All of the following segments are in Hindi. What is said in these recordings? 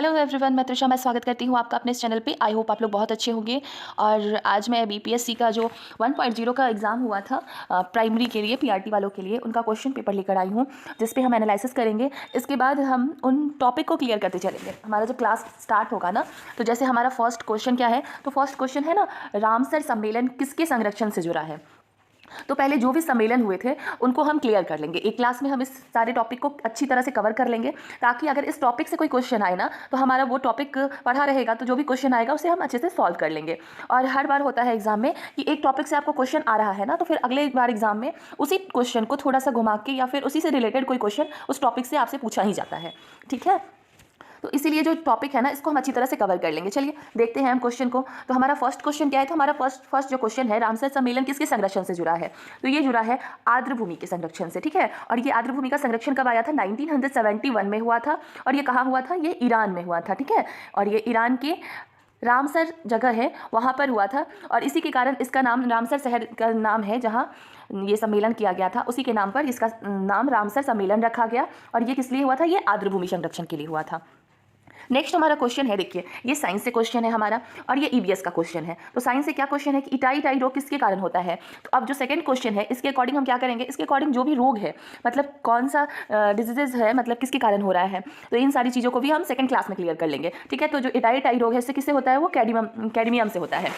हेलो एवरीवन, मैं त्रिशा। मैं स्वागत करती हूँ आपका अपने इस चैनल पे। आई होप आप लोग बहुत अच्छे होंगे। और आज मैं बीपीएससी का जो 1.0 का एग्ज़ाम हुआ था प्राइमरी के लिए, पीआरटी वालों के लिए, उनका क्वेश्चन पेपर लेकर आई हूँ, जिस पे हम एनालिसिस करेंगे। इसके बाद हम उन टॉपिक को क्लियर करते चलेंगे। हमारा जब क्लास स्टार्ट होगा ना, तो जैसे हमारा फर्स्ट क्वेश्चन क्या है, तो फर्स्ट क्वेश्चन है ना, रामसर सम्मेलन किसके संरक्षण से जुड़ा है। तो पहले जो भी सम्मेलन हुए थे उनको हम क्लियर कर लेंगे। एक क्लास में हम इस सारे टॉपिक को अच्छी तरह से कवर कर लेंगे, ताकि अगर इस टॉपिक से कोई क्वेश्चन आए ना, तो हमारा वो टॉपिक पढ़ा रहेगा, तो जो भी क्वेश्चन आएगा उसे हम अच्छे से सॉल्व कर लेंगे। और हर बार होता है एग्जाम में कि एक टॉपिक से आपको क्वेश्चन आ रहा है ना, तो फिर अगले बार एग्जाम में उसी क्वेश्चन को थोड़ा सा घुमा के या फिर उसी से रिलेटेड कोई क्वेश्चन उस टॉपिक से आपसे पूछा ही जाता है। ठीक है, तो इसीलिए जो टॉपिक है ना, इसको हम अच्छी तरह से कवर कर लेंगे। चलिए देखते हैं हम क्वेश्चन को। तो हमारा फर्स्ट क्वेश्चन क्या है, तो हमारा फर्स्ट जो क्वेश्चन है, रामसर सम्मेलन किसके संरक्षण से जुड़ा है, तो ये जुड़ा है आर्द्र भूमि के संरक्षण से। ठीक है, और ये आर्द्र भूमि का संरक्षण कब आया था, 1971 में हुआ था। और ये कहाँ हुआ था, ये ईरान में हुआ था। ठीक है, और ये ईरान के रामसर जगह है, वहाँ पर हुआ था। और इसी के कारण इसका नाम, रामसर शहर का नाम है जहाँ ये सम्मेलन किया गया था, उसी के नाम पर इसका नाम रामसर सम्मेलन रखा गया। और ये किस लिए हुआ था, ये आर्द्र भूमि संरक्षण के लिए हुआ था। नेक्स्ट हमारा क्वेश्चन है, देखिए ये साइंस से क्वेश्चन है हमारा, और ये ईवीएस का क्वेश्चन है। तो साइंस से क्या क्वेश्चन है कि इटाई रोग किसके कारण होता है। तो अब जो सेकंड क्वेश्चन है, इसके अकॉर्डिंग हम क्या करेंगे, इसके अकॉर्डिंग जो भी रोग है, मतलब कौन सा डिजीजेज है, मतलब किसके कारण हो रहा है, तो इन सारी चीज़ों को भी हम सेकंड क्लास में क्लियर कर लेंगे। ठीक है, तो जो इटाई रोग है, इससे किससे होता है, वो कैडमियम से होता है।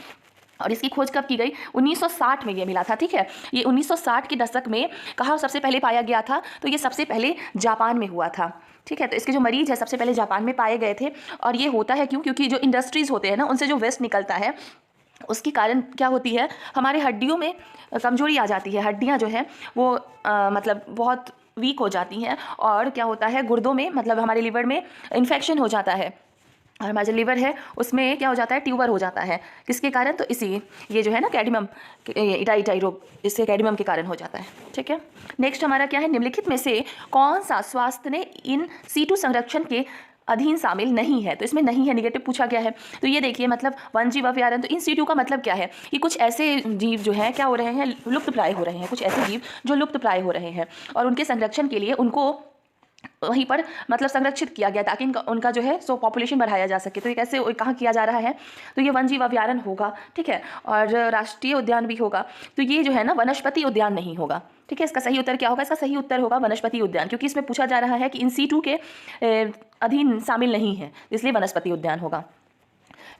और इसकी खोज कब की गई, 1960 में ये मिला था। ठीक है, ये 1960 के दशक में कहाँ सबसे पहले पाया गया था, तो ये सबसे पहले जापान में हुआ था। ठीक है, तो इसके जो मरीज है सबसे पहले जापान में पाए गए थे। और ये होता है क्यों, क्योंकि जो इंडस्ट्रीज़ होते हैं ना, उनसे जो वेस्ट निकलता है, उसके कारण क्या होती है, हमारे हड्डियों में कमजोरी आ जाती है। हड्डियाँ जो है वो मतलब बहुत वीक हो जाती हैं। और क्या होता है, गुर्दों में, मतलब हमारे लिवर में इन्फेक्शन हो जाता है, और हमारा जो लिवर है उसमें क्या हो जाता है, ट्यूबर हो जाता है। किसके कारण, तो इसी ये जो है ना कैडमियम, इटाई रोग, इससे कैडमियम के कारण हो जाता है। ठीक है, नेक्स्ट हमारा क्या है, निम्नलिखित में से कौन सा स्वास्थ्य ने इन सीटू संरक्षण के अधीन शामिल नहीं है। तो इसमें नहीं है, निगेटिव पूछा गया है। तो ये देखिए, मतलब वन जीव अभ्यारण्य, तो इन सीटू का मतलब क्या है कि कुछ ऐसे जीव जो हैं क्या हो रहे हैं, लुप्त प्राय हो रहे हैं। कुछ ऐसे जीव जो लुप्त प्राय हो रहे हैं, और उनके संरक्षण के लिए उनको वहीं पर मतलब संरक्षित किया गया, ताकि उनका जो है सो पॉपुलेशन बढ़ाया जा सके। तो ये कैसे, कहाँ किया जा रहा है, तो ये वन जीव अभ्यारण्य होगा। ठीक है, और राष्ट्रीय उद्यान भी होगा। तो ये जो है ना, वनस्पति उद्यान नहीं होगा। ठीक है, इसका सही उत्तर क्या होगा, इसका सही उत्तर होगा वनस्पति उद्यान, क्योंकि इसमें पूछा जा रहा है कि इन सीटू के अधीन शामिल नहीं है, इसलिए वनस्पति उद्यान होगा।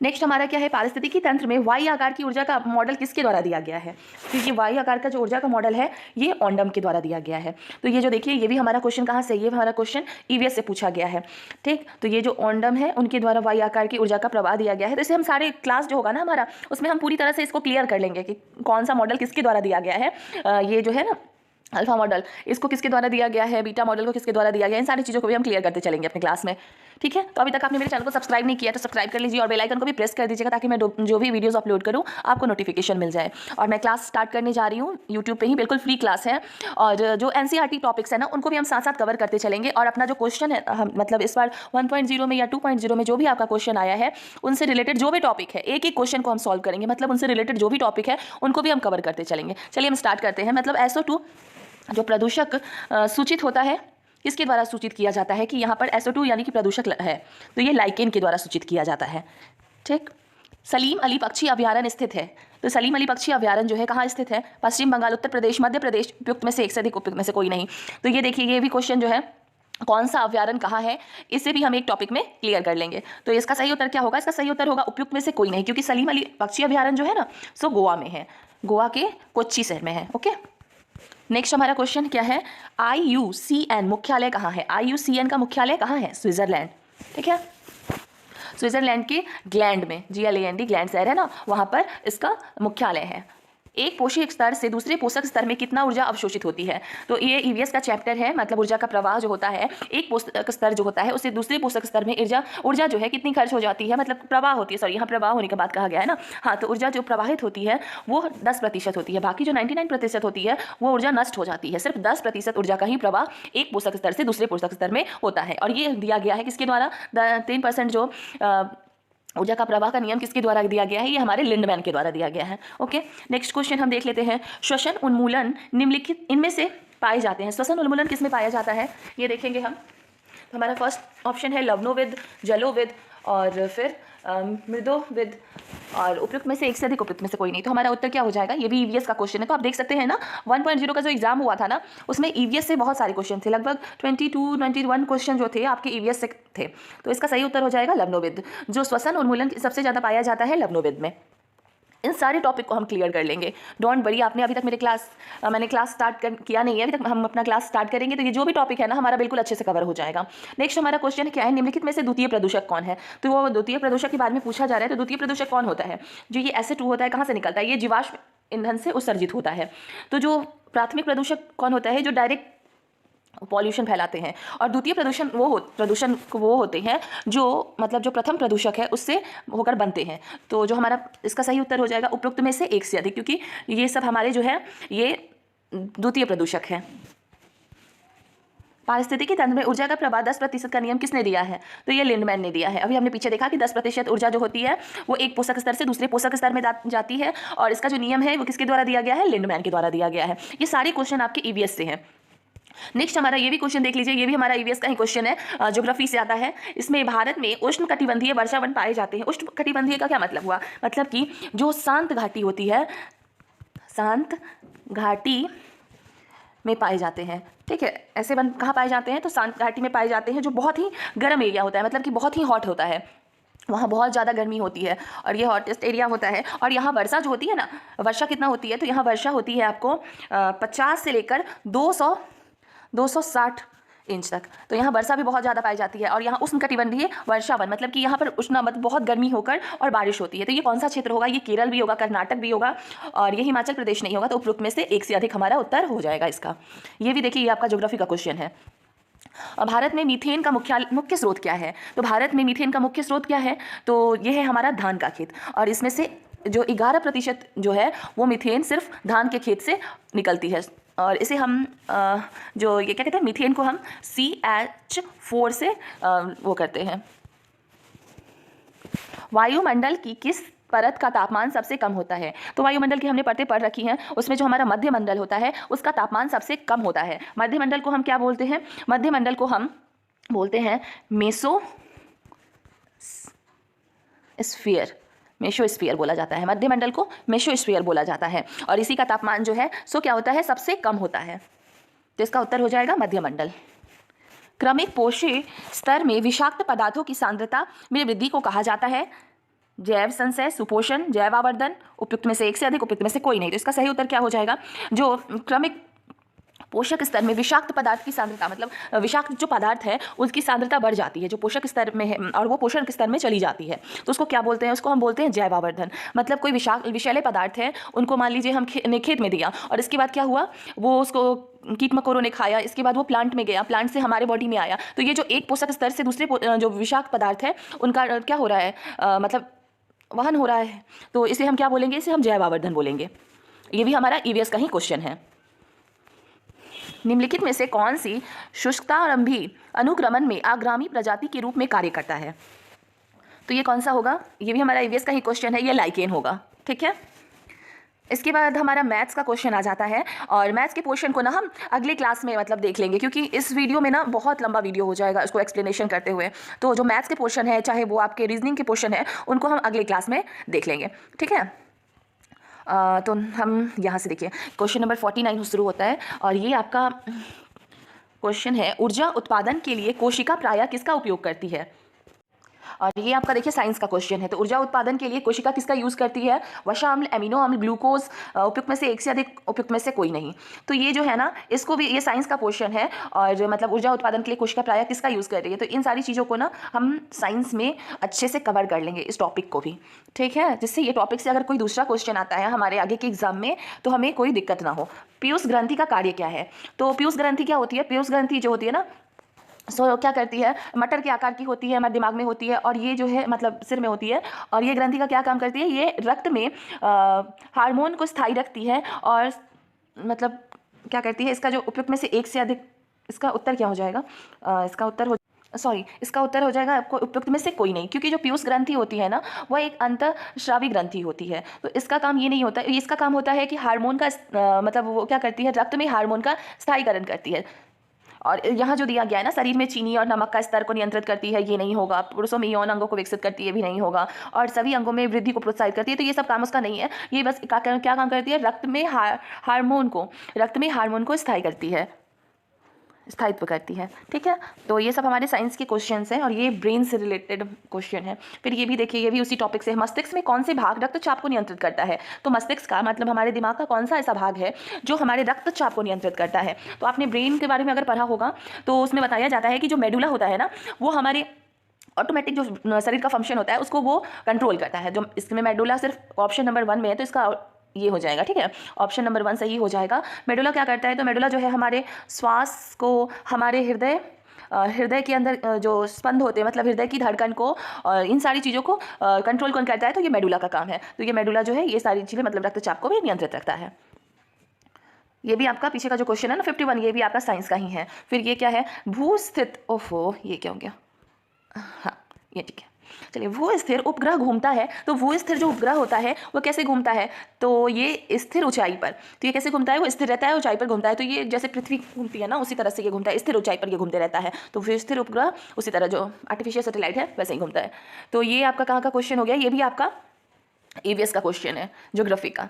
नेक्स्ट हमारा क्या है, पारिस्थितिकी तंत्र में वाई आकार की ऊर्जा का मॉडल किसके द्वारा दिया गया है। तो ये वाई आकार का जो ऊर्जा का मॉडल है, ये ओंडम के द्वारा दिया गया है। तो ये जो देखिए, ये भी हमारा क्वेश्चन कहाँ से, ये हमारा क्वेश्चन ईवीएस से पूछा गया है। ठीक, तो ये जो ओंडम है, उनके द्वारा वाई आकार की ऊर्जा का प्रवाह दिया गया है। तो इसे हम सारे क्लास जो होगा ना हमारा, उसमें हम पूरी तरह से इसको क्लियर कर लेंगे कि कौन सा मॉडल किसके द्वारा दिया गया है। ये जो है ना अल्फा मॉडल, इसको किसके द्वारा दिया गया है, बीटा मॉडल को किसके द्वारा दिया गया है, इन सारी चीज़ों को भी हम क्लियर करते चलेंगे अपने क्लास में। ठीक है, तो अभी तक आपने मेरे चैनल को सब्सक्राइब नहीं किया तो सब्सक्राइब कर लीजिए, और बेल आइकन को भी प्रेस कर दीजिएगा, ताकि मैं जो भी वीडियोस अपलोड करूँ आपको नोटिफिकेशन मिल जाए। और मैं क्लास स्टार्ट करने जा रही हूँ यूट्यूब पे ही, बिल्कुल फ्री क्लास है। और जो एनसीईआरटी टॉपिक्स है ना, उनको भी हम साथ साथ कवर करते चलेंगे। और अपना जो क्वेश्चन है, मतलब इस बार 1.0 में या 2.0 में जो भी आपका क्वेश्चन आया है, उनसे रिलेटेड जो भी टॉपिक है, एक एक क्वेश्चन को हम सॉल्व करेंगे। मतलब उनसे रिलेटेड जो भी टॉपिक है उनको भी हम कवर करते चलेंगे। चलिए हम स्टार्ट करते हैं। मतलब SO2 जो प्रदूषक सूचित होता है, किसके द्वारा सूचित किया जाता है कि यहाँ पर SO2 यानी कि प्रदूषक है, तो ये लाइकेन के द्वारा सूचित किया जाता है। ठीक, सलीम अली पक्षी अभ्यारण्य स्थित है। तो सलीम अली पक्षी अभ्यारण्य जो है कहाँ स्थित है, पश्चिम बंगाल, उत्तर प्रदेश, मध्य प्रदेश, उपयुक्त में से एक से अधिक, उपयुक्त में से कोई नहीं। तो ये देखिए, ये भी क्वेश्चन जो है, कौन सा अभ्यारण्य कहाँ है, इसे भी हम एक टॉपिक में क्लियर कर लेंगे। तो इसका सही उत्तर क्या होगा, इसका सही उत्तर होगा उपयुक्त में से कोई नहीं, क्योंकि सलीम अली पक्षी अभ्यारण्य जो है ना, सो गोवा में है, गोवा के कोच्चि शहर में है। ओके, नेक्स्ट हमारा क्वेश्चन क्या है, IUCN मुख्यालय कहाँ है। IUCN का मुख्यालय कहाँ है, स्विट्जरलैंड। ठीक है, स्विट्जरलैंड के ग्लैंड में, GLAND, ग्लैंड शहर है ना, वहाँ पर इसका मुख्यालय है। एक पोषक स्तर से दूसरे पोषक स्तर में कितना ऊर्जा अवशोषित होती है। तो ये ईवीएस का चैप्टर है, मतलब ऊर्जा का प्रवाह जो होता है, एक पोषक स्तर जो होता है उससे दूसरे पोषक स्तर में ऊर्जा जो है कितनी खर्च हो जाती है, मतलब प्रवाह होती है, सॉरी यहाँ प्रवाह होने के बाद कहा गया है ना। हाँ, तो ऊर्जा जो प्रवाहित होती है वो 10% होती है, बाकी जो 99% होती है वो ऊर्जा नष्ट हो जाती है। सिर्फ 10% ऊर्जा का ही प्रवाह एक पोषक स्तर से दूसरे पोषक स्तर में होता है। और ये दिया गया है किसके द्वारा, 3% जो ऊर्जा का प्रवाह का नियम किसके द्वारा दिया गया है, ये हमारे लिंडमैन के द्वारा दिया गया है। ओके, नेक्स्ट क्वेश्चन हम देख लेते हैं, श्वसन उन्मूलन निम्नलिखित इनमें से पाए जाते हैं। श्वसन उन्मूलन किस में पाया जाता है, ये देखेंगे हम। हमारा फर्स्ट ऑप्शन है लवणोविद, जलोविद और फिर मृदोविद, और उपयुक्त में से एक से अधिक उपयुक्त में से कोई नहीं। तो हमारा उत्तर क्या हो जाएगा? ये भी ईवीएस का क्वेश्चन है। तो आप देख सकते हैं ना 1.0 का जो एग्जाम हुआ था ना, उसमें ईवीएस से बहुत सारे क्वेश्चन थे, लगभग 22-21 क्वेश्चन जो थे आपके ईवीएस से थे। तो इसका सही उत्तर हो जाएगा लवणोविद, जो श्वसन उन्मूलन सबसे ज़्यादा पाया जाता है लवणोविद में। इन सारे टॉपिक को हम क्लियर कर लेंगे, डोंट वरी। आपने अभी तक मैंने क्लास स्टार्ट किया नहीं है, अभी तक हम अपना क्लास स्टार्ट करेंगे तो ये जो भी टॉपिक है ना हमारा बिल्कुल अच्छे से कवर हो जाएगा। नेक्स्ट हमारा क्वेश्चन क्या है? निम्नलिखित में से द्वितीय प्रदूषक कौन है? तो वो द्वितीय प्रदूषक के बारे में पूछा जा रहा है। तो द्वितीय प्रदूषक कौन होता है? जो ये SO2 होता है, कहाँ से निकलता है? ये जीवाश्म ईंधन से उत्सर्जित होता है। तो जो प्राथमिक प्रदूषक कौन होता है? जो डायरेक्ट पॉल्यूशन फैलाते हैं। और द्वितीय प्रदूषण वो होते हैं जो मतलब जो प्रथम प्रदूषक है उससे होकर बनते हैं। तो जो हमारा इसका सही उत्तर हो जाएगा उपयुक्त में से एक से अधिक, क्योंकि ये सब हमारे जो है ये द्वितीय प्रदूषक है। पारिस्थितिकी तंत्र में ऊर्जा का प्रवाह 10% का नियम किसने दिया है? तो ये लिंडमैन ने दिया है। अभी हमने पीछे देखा कि 10% ऊर्जा जो होती है वो एक पोषक स्तर से दूसरे पोषक स्तर में जाती है, और इसका जो नियम है वो किसके द्वारा दिया गया है? लिंडमैन के द्वारा दिया गया है। ये सारे क्वेश्चन आपके ईवीएस से हैं। नेक्स्ट हमारा ये भी क्वेश्चन देख लीजिए, ये भी हमारा ईवीएस का ही क्वेश्चन है, ज्योग्राफी से आता है। इसमें भारत में उष्ण कटिबंधीय वर्षावन पाए जाते हैं। उष्ण कटिबंधीय का क्या मतलब हुआ? मतलब कि जो शांत घाटी होती है, शांत घाटी में पाए जाते हैं। ठीक है, ऐसे वन कहाँ पाए जाते हैं? तो शांत घाटी में पाए जाते हैं, जो बहुत ही गर्म एरिया होता है, मतलब कि बहुत ही हॉट होता है, वहाँ बहुत ज़्यादा गर्मी होती है और ये हॉटेस्ट एरिया होता है। और यहाँ वर्षा जो होती है ना, वर्षा कितना होती है? तो यहाँ वर्षा होती है आपको 50 से लेकर 260 इंच तक। तो यहाँ वर्षा भी बहुत ज़्यादा पाई जाती है। और यहाँ उष्णकटिबंधीय वर्षावन, मतलब कि यहाँ पर उष्ण बहुत गर्मी होकर और बारिश होती है। तो ये कौन सा क्षेत्र होगा? ये केरल भी होगा, कर्नाटक भी होगा, और ये हिमाचल प्रदेश नहीं होगा। तो उपयुक्त में से एक से अधिक हमारा उत्तर हो जाएगा इसका। ये भी देखिए, ये आपका ज्योग्राफी का क्वेश्चन है। और भारत में मीथेन का मुख्य स्रोत क्या है? तो भारत में मीथेन का मुख्य स्रोत क्या है? तो ये है हमारा धान का खेत, और इसमें से जो 11% जो है वो मीथेन सिर्फ धान के खेत से निकलती है। और इसे हम जो ये क्या कहते हैं, मीथेन को हम CH4 से वो करते हैं। वायुमंडल की किस परत का तापमान सबसे कम होता है? तो वायुमंडल की हमने परतें पढ़ रखी हैं, उसमें जो हमारा मध्य मंडल होता है उसका तापमान सबसे कम होता है। मध्य मंडल को हम क्या बोलते हैं? मध्य मंडल को हम बोलते हैं मेसोस्फीयर बोला जाता है। मध्य मंडल को मेसोस्फीयर बोला जाता है, और इसी का तापमान जो है सो क्या होता है? सबसे कम होता है। तो इसका उत्तर हो जाएगा मध्य मंडल। क्रमिक पोषी स्तर में विषाक्त पदार्थों की सांद्रता में वृद्धि को कहा जाता है जैव संचय, सुपोषण, जैव आवर्धन, उपयुक्त में से एक से अधिक, उपयुक्त में से कोई नहीं। तो इसका सही उत्तर क्या हो जाएगा? जो क्रमिक पोषक स्तर में विषाक्त पदार्थ की सांद्रता, मतलब विषाक्त जो पदार्थ है उसकी सांद्रता बढ़ जाती है जो पोषक स्तर में है, और वो पोषण स्तर में चली जाती है। तो उसको क्या बोलते हैं? उसको हम बोलते हैं जैव आवर्धन। मतलब कोई विषैले पदार्थ है, उनको मान लीजिए हम खेत में दिया, और इसके बाद क्या हुआ? वो उसको कीट मकोरों ने खाया, इसके बाद वो प्लांट में गया, प्लांट से हमारे बॉडी में आया। तो ये जो एक पोषक स्तर से दूसरे जो विषाक्त पदार्थ है उनका क्या हो रहा है? मतलब वहन हो रहा है। तो इसे हम क्या बोलेंगे? इसे हम जैव आवर्धन बोलेंगे। ये भी हमारा ईवीएस का ही क्वेश्चन है। निम्नलिखित में से कौन सी शुष्कतारंभी अनुक्रमण में अग्रामी प्रजाति के रूप में कार्य करता है? तो ये कौन सा होगा? ये भी हमारा ईवीएस का ही क्वेश्चन है, ये लाइकेन होगा। ठीक है, इसके बाद हमारा मैथ्स का क्वेश्चन आ जाता है, और मैथ्स के पोर्शन को ना हम अगले क्लास में मतलब देख लेंगे, क्योंकि इस वीडियो में ना बहुत लंबा वीडियो हो जाएगा उसको एक्सप्लेनेशन करते हुए। तो जो मैथ्स के पोर्शन है, चाहे वो आपके रीजनिंग के पोर्शन है, उनको हम अगले क्लास में देख लेंगे। ठीक है, तो हम यहाँ से देखिए क्वेश्चन नंबर 49 शुरू होता है, और ये आपका क्वेश्चन है, ऊर्जा उत्पादन के लिए कोशिका प्रायः किसका उपयोग करती है? और ये आपका देखिए साइंस का क्वेश्चन है। तो ऊर्जा उत्पादन के लिए कोशिका किसका यूज़ करती है? वसा अम्ल, एमिनो अम्ल, ग्लूकोज, उपयुक्त में से एक से अधिक, उपयुक्त में से कोई नहीं। तो ये जो है ना, इसको भी, ये साइंस का क्वेश्चन है, और मतलब ऊर्जा उत्पादन के लिए कोशिका प्रायः किसका यूज़ कर रही है। तो इन सारी चीज़ों को ना हम साइंस में अच्छे से कवर कर लेंगे, इस टॉपिक को भी। ठीक है, जिससे ये टॉपिक से अगर कोई दूसरा क्वेश्चन आता है हमारे आगे के एग्जाम में तो हमें कोई दिक्कत ना हो। पीयूष ग्रंथि का कार्य क्या है? तो पीयूष ग्रंथि क्या होती है? पीयूष ग्रंथि जो होती है ना, क्या करती है? मटर के आकार की होती है, हमारे दिमाग में होती है, और ये जो है मतलब सिर में होती है। और ये ग्रंथि का क्या काम करती है? ये रक्त में हार्मोन को स्थायी रखती है, और मतलब क्या करती है? इसका जो उपयुक्त में से एक से अधिक, इसका उत्तर क्या हो जाएगा? इसका उत्तर हो जाएगा आपको उपयुक्त में से कोई नहीं, क्योंकि जो पीयूष ग्रंथि होती है ना, वह एक अंतःस्रावी ग्रंथि होती है। तो इसका काम ये नहीं होता, इसका काम होता है कि हार्मोन का मतलब वो क्या करती है? रक्त में हार्मोन का स्थायीकरण करती है। और यहाँ जो दिया गया है ना, शरीर में चीनी और नमक का स्तर को नियंत्रित करती है, ये नहीं होगा। पुरुषों में यौन अंगों को विकसित करती है, भी नहीं होगा। और सभी अंगों में वृद्धि को प्रोत्साहित करती है, तो ये सब काम उसका नहीं है। ये बस क्या काम करती है, रक्त में हार्मोन को स्थायित्व करती है। ठीक है, तो ये सब हमारे साइंस के क्वेश्चंस हैं और ये ब्रेन से रिलेटेड क्वेश्चन है। फिर ये भी देखिए, ये भी उसी टॉपिक से है। मस्तिष्क में कौन से भाग रक्तचाप को नियंत्रित करता है? तो मस्तिष्क का मतलब हमारे दिमाग का कौन सा ऐसा भाग है जो हमारे रक्तचाप को नियंत्रित करता है? तो आपने ब्रेन के बारे में अगर पढ़ा होगा तो उसमें बताया जाता है कि जो मेडुला होता है ना, वो हमारे ऑटोमेटिक जो शरीर का फंक्शन होता है उसको वो कंट्रोल करता है। जो इसमें मेडुला सिर्फ ऑप्शन नंबर 1 में है, तो इसका ये हो जाएगा। ठीक है, ऑप्शन नंबर 1 सही हो जाएगा। मेडुला क्या करता है? तो मेडुला जो है हमारे श्वास को, हमारे हृदय के अंदर जो स्पंद होते हैं, मतलब हृदय की धड़कन को, इन सारी चीज़ों को कंट्रोल कौन करता है? तो ये मेडुला का काम है। तो ये मेडुला जो है ये सारी चीज़ें मतलब रक्तचाप को भी नियंत्रित रखता है। ये भी आपका पीछे का जो क्वेश्चन है ना 51, ये भी आपका साइंस का ही है। फिर ये क्या है? भूस्थित, ओफो ये क्या हो गया, हाँ ये ठीक है। चलिए, भूस्थिर उपग्रह घूमता है। तो भूस्थिर जो उपग्रह होता है वो कैसे घूमता है? तो ये स्थिर ऊंचाई पर। तो ये कैसे घूमता है? वो स्थिर रहता है, ऊंचाई पर घूमता है। तो ये जैसे पृथ्वी घूमती है ना, उसी तरह से ये घूमता है, स्थिर ऊंचाई पर ये घूमते रहता है। तो भूस्थिर उपग्रह उसी तरह जो आर्टिफिशियल सैटेलाइट है वैसे ही घूमता है। तो ये आपका कहाँ का क्वेश्चन हो गया? ये भी आपका ईवीएस का क्वेश्चन है, ज्योग्राफी का।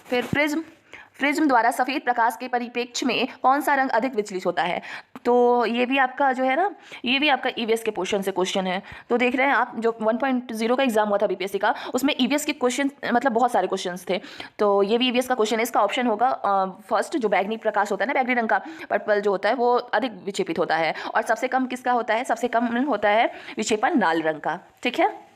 फिर प्रिज्म द्वारा सफ़ेद प्रकाश के परिप्रेक्ष्य में कौन सा रंग अधिक विचलित होता है? तो ये भी आपका जो है ना, ये भी आपका ईवीएस के पोर्शन से क्वेश्चन है। तो देख रहे हैं आप, जो 1.0 का एग्जाम हुआ था बीपीएससी का, उसमें ईवीएस के क्वेश्चन मतलब बहुत सारे क्वेश्चंस थे। तो ये भी ईवीएस का क्वेश्चन है। इसका ऑप्शन होगा फर्स्ट, जो बैगनी प्रकाश होता है ना, बैगनी रंग का, पर्पल जो होता है वो अधिक विक्षेपित होता है। और सबसे कम किसका होता है? सबसे कम होता है विक्षेपण लाल रंग का। ठीक है।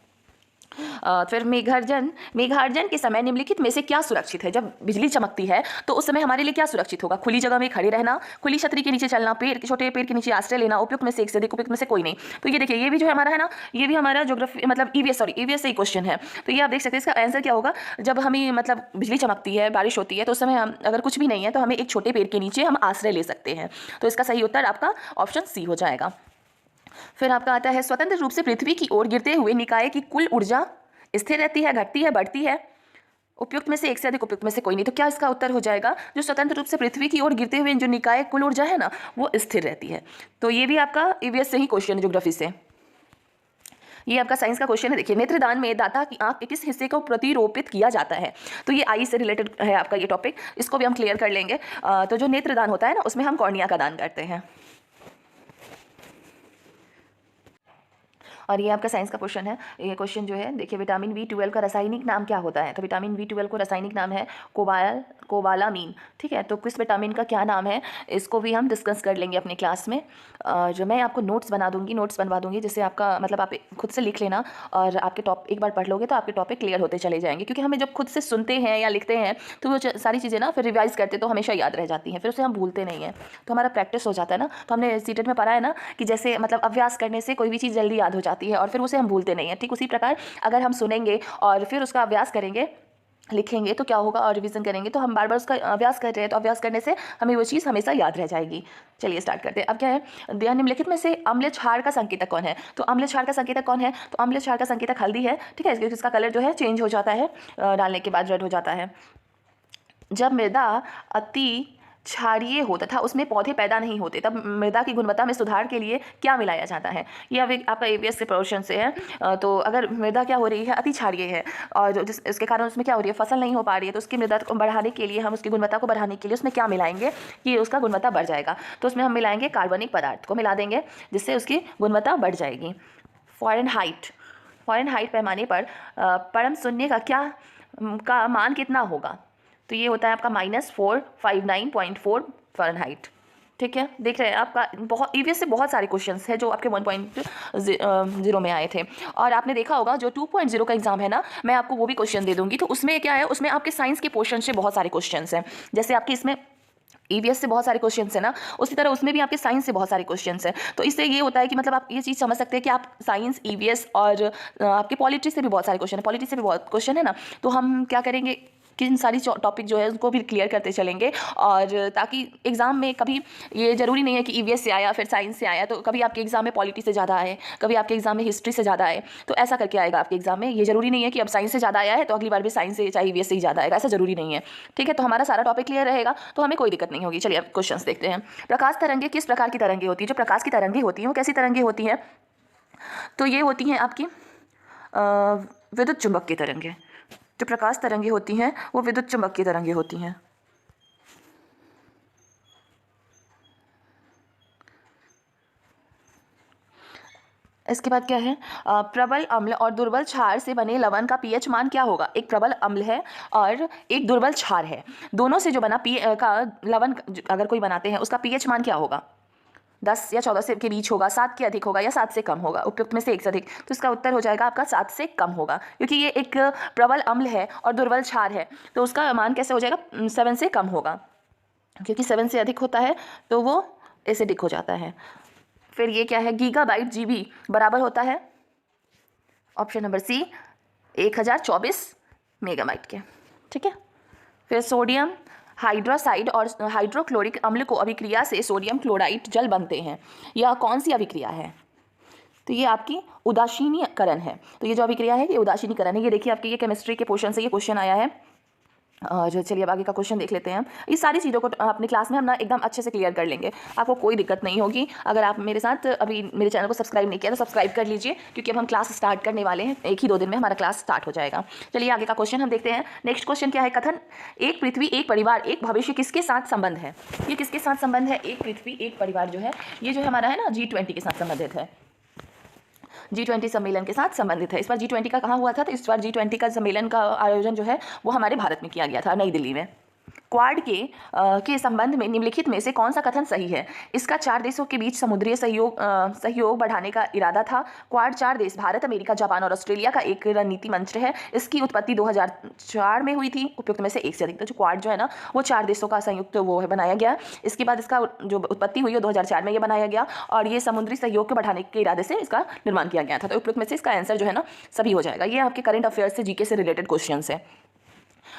फिर मेघार्जन के समय निम्नलिखित में से क्या सुरक्षित है? जब बिजली चमकती है तो उस समय हमारे लिए क्या सुरक्षित होगा? खुली जगह में खड़े रहना, खुली छतरी के नीचे चलना, छोटे पेड़ के नीचे आश्रय लेना, उपयुक्त में से एक से अधिक, उपयुक्त में से कोई नहीं। तो ये देखिए, ये भी जो हमारा है ना, ये भी हमारा ज्योग्राफी मतलब ईवीएस से ही क्वेश्चन है। तो ये आप देख सकते हैं, इसका आंसर क्या होगा? जब हमें मतलब बिजली चमकती है, बारिश होती है, तो उस समय हम अगर कुछ भी नहीं है तो हमें एक छोटे पेड़ के नीचे हम आश्रय ले सकते हैं। तो इसका सही उत्तर आपका ऑप्शन सी हो जाएगा। फिर आपका आता है, स्वतंत्र रूप से पृथ्वी की ओर गिरते हुए निकाय की कुल ऊर्जा स्थिर रहती है, घटती है, बढ़ती है? उपयुक्त में से एक से अधिक, उपयुक्त में से कोई नहीं। तो क्या इसका उत्तर हो जाएगा? जो स्वतंत्र रूप से पृथ्वी की ओर गिरते हुए जो निकाय कुल ऊर्जा है ना, वो स्थिर रहती है। तो ये भी आपका ईवीएस से ही क्वेश्चन है, ज्योग्राफी से। ये आपका साइंस का क्वेश्चन है। देखिए, नेत्रदान में दाता की आंख के किस हिस्से को प्रतिरोपित किया जाता है? तो ये आई से रिलेटेड है आपका ये टॉपिक, इसको भी हम क्लियर कर लेंगे। तो जो नेत्रदान होता है ना, उसमें हम कॉर्निया का दान करते हैं। और ये आपका साइंस का क्वेश्चन है। ये क्वेश्चन जो है, देखिए, विटामिन B12 का रासायनिक नाम क्या होता है? तो विटामिन B12 को रासायनिक नाम है कोबालामीन। ठीक है, तो किस विटामिन का क्या नाम है, इसको भी हम डिस्कस कर लेंगे अपने क्लास में। जो मैं आपको नोट्स बनवा दूंगी, जिससे आपका मतलब आप खुद से लिख लेना, और आपके एक बार पढ़ लोगे तो आपके टॉपिक क्लियर होते चले जाएंगे। क्योंकि हमें जब खुद से सुनते हैं या लिखते हैं तो वो सारी चीज़ें ना फिर रिवाइज करते तो हमेशा याद रह जाती हैं, फिर उसे हम भूलते नहीं हैं, तो हमारा प्रैक्टिस हो जाता है ना। तो हमने सीटेट में पढ़ा है ना कि जैसे मतलब अभ्यास करने से कोई भी चीज़ जल्दी याद हो जाती है और फिर उसे हम भूलते नहीं हैं। ठीक उसी प्रकार अगर हम सुनेंगे और फिर उसका अभ्यास करेंगे, लिखेंगे, तो क्या होगा, और रिवीजन करेंगे तो हम बार बार उसका अभ्यास कर रहे हैं, तो अभ्यास करने से हमें वो चीज़ हमेशा याद रह जाएगी। चलिए स्टार्ट करते हैं। अब क्या है, निम्नलिखित में से अम्ल क्षार का संकेतक कौन है? तो अम्ल क्षार का संकेतक कौन है? तो अम्ल क्षार का संकेतक हल्दी है। ठीक है, इसका कलर जो है चेंज हो जाता है, डालने के बाद रेड हो जाता है। जब मृदा अति क्षारीय हो तथा उसमें पौधे पैदा नहीं होते, तब मृदा की गुणवत्ता में सुधार के लिए क्या मिलाया जाता है? ये अब आपका ईवीएस के प्रश्न से है। तो अगर मृदा क्या हो रही है, अति क्षारीय है, और इसके कारण उसमें क्या हो रही है, फसल नहीं हो पा रही है, तो उसकी मृदा को बढ़ाने के लिए, हम उसकी गुणवत्ता को बढ़ाने के लिए उसमें क्या मिलाएंगे कि उसका गुणवत्ता बढ़ जाएगा? तो उसमें हम मिलाएंगे कार्बनिक पदार्थ को मिला देंगे, जिससे उसकी गुणवत्ता बढ़ जाएगी। फ़ारेनहाइट पैमाने पर परम शून्य का मान कितना होगा? तो ये होता है आपका -459.4 फ़ारेनहाइट। ठीक है, देख रहे हैं आपका बहुत ईवीएस से बहुत सारे क्वेश्चंस हैं जो आपके 1.0 में आए थे। और आपने देखा होगा जो 2.0 का एग्जाम है ना, मैं आपको वो भी क्वेश्चन दे दूंगी। तो उसमें क्या है, उसमें आपके साइंस के पोर्शन से बहुत सारे क्वेश्चंस हैं। जैसे आपके इसमें ईवीएस से बहुत सारे क्वेश्चंस है ना, उसी तरह उसमें भी आपके साइंस से बहुत सारे क्वेश्चंस हैं। तो इससे ये होता है कि मतलब आप ये चीज़ समझ सकते हैं कि आप साइंस, ईवीएस और आपके पॉलिटी से भी बहुत सारे क्वेश्चन है, पॉलिटी से भी बहुत क्वेश्चन है ना। तो हम क्या करेंगे, किन सारी टॉपिक जो है उसको भी क्लियर करते चलेंगे, और ताकि एग्ज़ाम में कभी ये ज़रूरी नहीं है कि ईवीएस से आया फिर साइंस से आया, तो कभी आपके एग्ज़ाम में पॉलिटी से ज़्यादा आए, कभी आपके एग्ज़ाम में हिस्ट्री से ज़्यादा आए, तो ऐसा करके आएगा आपके एग्ज़ाम में। ये ज़रूरी नहीं है कि अब साइंस से ज़्यादा आया है तो अगली बार भी साइंस से चाहे ईवीएस से ही ज़्यादा आएगा, ऐसा ज़रूरी नहीं है। ठीक है, तो हमारा सारा टॉपिक क्लियर रहेगा तो हमें कोई दिक्कत नहीं होगी। चलिए अब क्वेश्चन देखते हैं। प्रकाश तरंगे किस प्रकार की तरंगे होती है? जो प्रकाश की तरंगे होती हैं वो कैसी तरंगे होती हैं? तो ये होती हैं आपकी विद्युत चुंबक की तरंगे। जो प्रकाश तरंगे होती हैं वो विद्युत चुंबक की तरंगे होती हैं। इसके बाद क्या है? प्रबल अम्ल और दुर्बल क्षार से बने लवण का पीएच मान क्या होगा? एक प्रबल अम्ल है और एक दुर्बल क्षार है, दोनों से जो बना का लवण अगर कोई बनाते हैं उसका पीएच मान क्या होगा? 10 या 14 से के बीच होगा, 7 के अधिक होगा, या 7 से कम होगा? उपयुक्त में से एक से अधिक। तो इसका उत्तर हो जाएगा आपका 7 से कम होगा, क्योंकि ये एक प्रबल अम्ल है और दुर्बल क्षार है, तो उसका मान कैसे हो जाएगा? 7 से कम होगा, क्योंकि 7 से अधिक होता है तो वो एसिडिक हो जाता है। फिर ये क्या है? गीगाबाइट जीबी बराबर होता है, ऑप्शन नंबर सी, 1024 मेगाबाइट के। ठीक है, फिर सोडियम हाइड्रोक्साइड और हाइड्रोक्लोरिक अम्ल को अभिक्रिया से सोडियम क्लोराइड जल बनते हैं, यह कौन सी अभिक्रिया है? तो ये आपकी उदासीनीकरण है। तो ये जो अभिक्रिया है ये उदासीनीकरण है। ये देखिए आपके ये केमिस्ट्री के पोर्शन से ये क्वेश्चन आया है। और चलिए अब आगे का क्वेश्चन देख लेते हैं। इस सारी चीज़ों को अपनी क्लास में हम ना एकदम अच्छे से क्लियर कर लेंगे, आपको कोई दिक्कत नहीं होगी। अगर आप मेरे साथ अभी मेरे चैनल को सब्सक्राइब नहीं किया तो सब्सक्राइब कर लीजिए, क्योंकि अब हम क्लास स्टार्ट करने वाले हैं। एक ही 2 दिन में हमारा क्लास स्टार्ट हो जाएगा। चलिए आगे का क्वेश्चन हम देखते हैं। नेक्स्ट क्वेश्चन क्या है? कथन एक पृथ्वी एक परिवार एक भविष्य किसके साथ संबंध है? ये किसके साथ संबंध है? एक पृथ्वी एक परिवार जो है ये जो हमारा है ना G20 के साथ संबंधित है, G20 सम्मेलन के साथ संबंधित है। इस बार G20 का कहाँ हुआ था? तो इस बार G20 का सम्मेलन का आयोजन जो है वो हमारे भारत में किया गया था, नई दिल्ली में। क्वाड के संबंध में निम्नलिखित में से कौन सा कथन सही है? इसका 4 देशों के बीच समुद्री सहयोग बढ़ाने का इरादा था। क्वाड 4 देश भारत, अमेरिका, जापान और ऑस्ट्रेलिया का एक रणनीति मंच है। इसकी उत्पत्ति 2004 में हुई थी। उपयुक्त में से एक से अधिक। तो जो क्वाड जो है ना वो 4 देशों का संयुक्त वो है बनाया गया। इसके बाद इसका जो उत्पत्ति हुई है 2004 में ये बनाया गया, और ये समुद्री सहयोग को बढ़ाने के इरादे से इसका निर्माण किया गया था। तो उपयुक्त में से इसका आंसर जो है ना सभी हो जाएगा। ये आपके करंट अफेयर्स से जीके से रिलेटेड क्वेश्चन है।